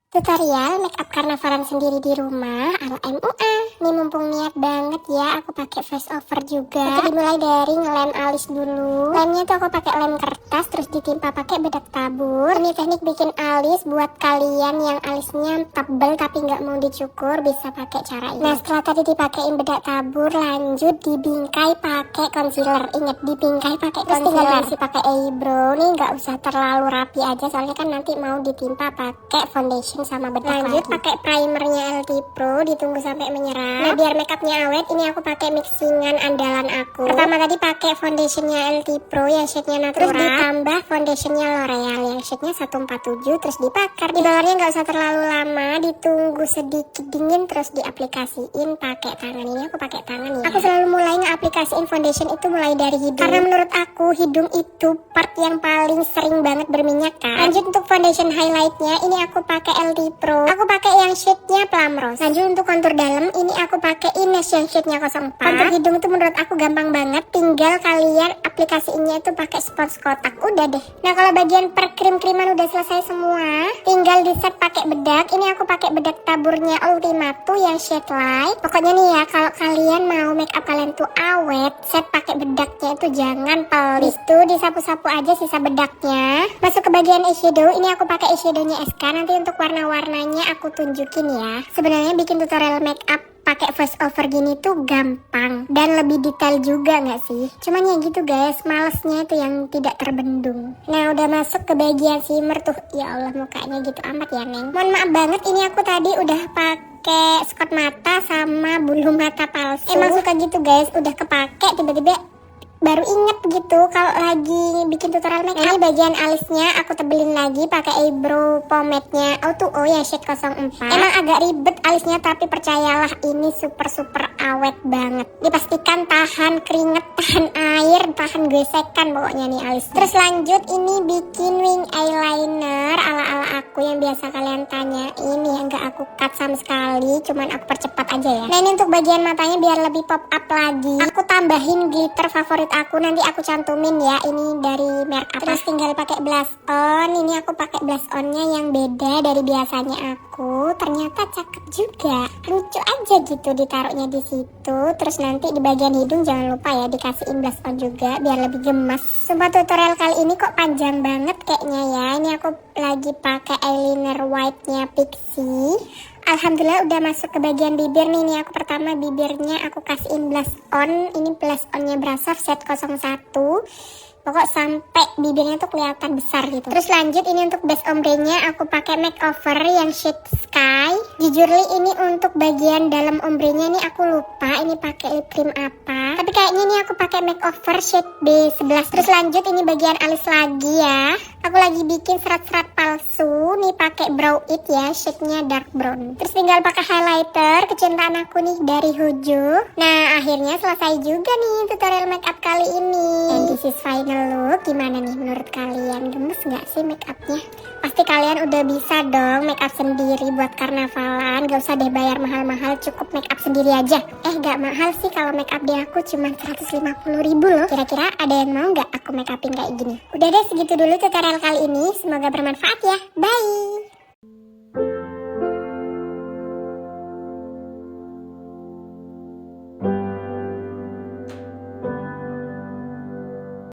Tutorial makeup karnavalan sendiri di rumah ala MUA. Nih mumpung niat banget ya, aku pakai face over juga. Aku dimulai dari ngelem alis dulu. Lemnya tuh aku pakai lem kertas terus ditimpa pakai bedak tabur. Ini teknik bikin alis buat kalian yang alisnya tebel tapi nggak mau dicukur, bisa pakai cara ini. Nah, setelah tadi dipakein bedak tabur, lanjut dibingkai pakai concealer. Ingat, dibingkai pakai concealer. Tinggal diisi pakai eyebrow. Nih nggak usah terlalu rapi aja, soalnya kan nanti mau ditimpa pakai foundation sama bedak. Lanjut pakai primernya LT Pro, ditunggu sampai menyerap. Nah, biar makeupnya awet, ini aku pakai mixingan andalan aku. Pertama tadi pakai foundationnya LT Pro yang shade-nya natural, terus ditambah foundationnya L'Oreal yang shade-nya 147, terus dibakar. Di bawahnya nggak usah terlalu lama, ditunggu sedikit dingin terus diaplikasiin pakai tangan. Ini aku pakai tangan ya. Aku selalu mulai ngeaplikasiin foundation itu mulai dari hidung, karena menurut aku hidung itu part yang paling sering banget berminyak kan. Lanjut untuk foundation highlightnya, ini aku pakai LT Pro. Aku pakai yang shade-nya plum rose. Lanjut untuk kontur dalam, ini aku pakai Ines yang shade-nya 04. Kontur hidung itu menurut aku gampang banget, tinggal kalian aplikasiinnya itu pakai spons kotak, udah deh. Nah, kalau bagian per krim-kriman udah selesai semua, tinggal di set pakai bedak. Ini aku pakai bedak taburnya Ultimatu yang shade light. Pokoknya nih ya, kalau kalian mau makeup kalian tuh awet, set pakai bedaknya itu jangan pelit. Tuh disapu-sapu aja sisa bedaknya. Masuk ke bagian eyeshadow, ini aku pakai eyeshadownya SK. Nanti untuk warna-warnanya aku tunjukin ya. Sebenarnya bikin tutorial makeup pakai voice over gini tuh gampang dan lebih detail juga nggak sih? Cuman ya gitu guys, malesnya itu yang tidak terbendung. Nah, udah masuk ke bagian shimmer tuh. Ya Allah, mukanya gitu amat ya Neng. Mohon maaf banget, ini aku tadi udah pakai skot mata sama bulu mata palsu. Emang suka gitu guys, udah kepake tiba-tiba baru inget gitu kalau lagi bikin tutorial makeup. Ini bagian alisnya aku tebelin lagi pakai eyebrow pomade-nya O2O yang shade 04. Emang agak ribet alisnya, tapi percayalah ini super awet banget. Dipastikan tahan keringet, tahan air, tahan gesekan pokoknya nih alis. Terus lanjut ini bikin wing eyeliner ala-ala aku yang biasa kalian tanya. Ini yang gak aku cut sama sekali, cuman aku percepat aja ya. Nah, ini untuk bagian matanya biar lebih pop up lagi, aku tambahin glitter favorit aku, nanti aku cantumin ya, ini dari merek apa. Terus tinggal pakai blush on. Ini aku pakai blush onnya yang beda dari biasanya aku, ternyata cakep juga, lucu aja gitu ditaruhnya di situ. Terus nanti di bagian hidung jangan lupa ya dikasihin blush on juga biar lebih gemes. Sumpah tutorial kali ini kok panjang banget kayaknya ya. Ini aku lagi pakai eyeliner white-nya Pixi. Alhamdulillah udah masuk ke bagian bibir nih. Ini aku pertama bibirnya aku kasihin blush on. Ini blush onnya Brasov set 01. Pokok sampai bibirnya tuh kelihatan besar gitu. Terus lanjut ini untuk base ombre-nya aku pakai makeover yang shade sky. Jujur li ini untuk bagian dalam ombre-nya ini aku lupa ini pakai lip cream apa. Tapi kayaknya ini aku pakai makeover shade B11. Terus lanjut ini bagian alis lagi ya. Aku lagi bikin serat-serat palsu. Nih pakai brow it ya, shade-nya dark brown. Terus tinggal pakai highlighter kecintaan aku nih dari Hujo. Nah, akhirnya selesai juga nih tutorial makeup kali ini. And this is final look. Gimana nih menurut kalian? Gemes gak sih makeupnya? Pasti kalian udah bisa dong makeup sendiri buat karnavalan. Gak usah deh bayar mahal-mahal, cukup makeup sendiri aja. Gak mahal sih, kalau makeup di aku cuma 150.000 loh. Kira-kira ada yang mau gak aku makeupin kayak gini? Udah deh, segitu dulu tutorial kali ini. Semoga bermanfaat ya. Bye!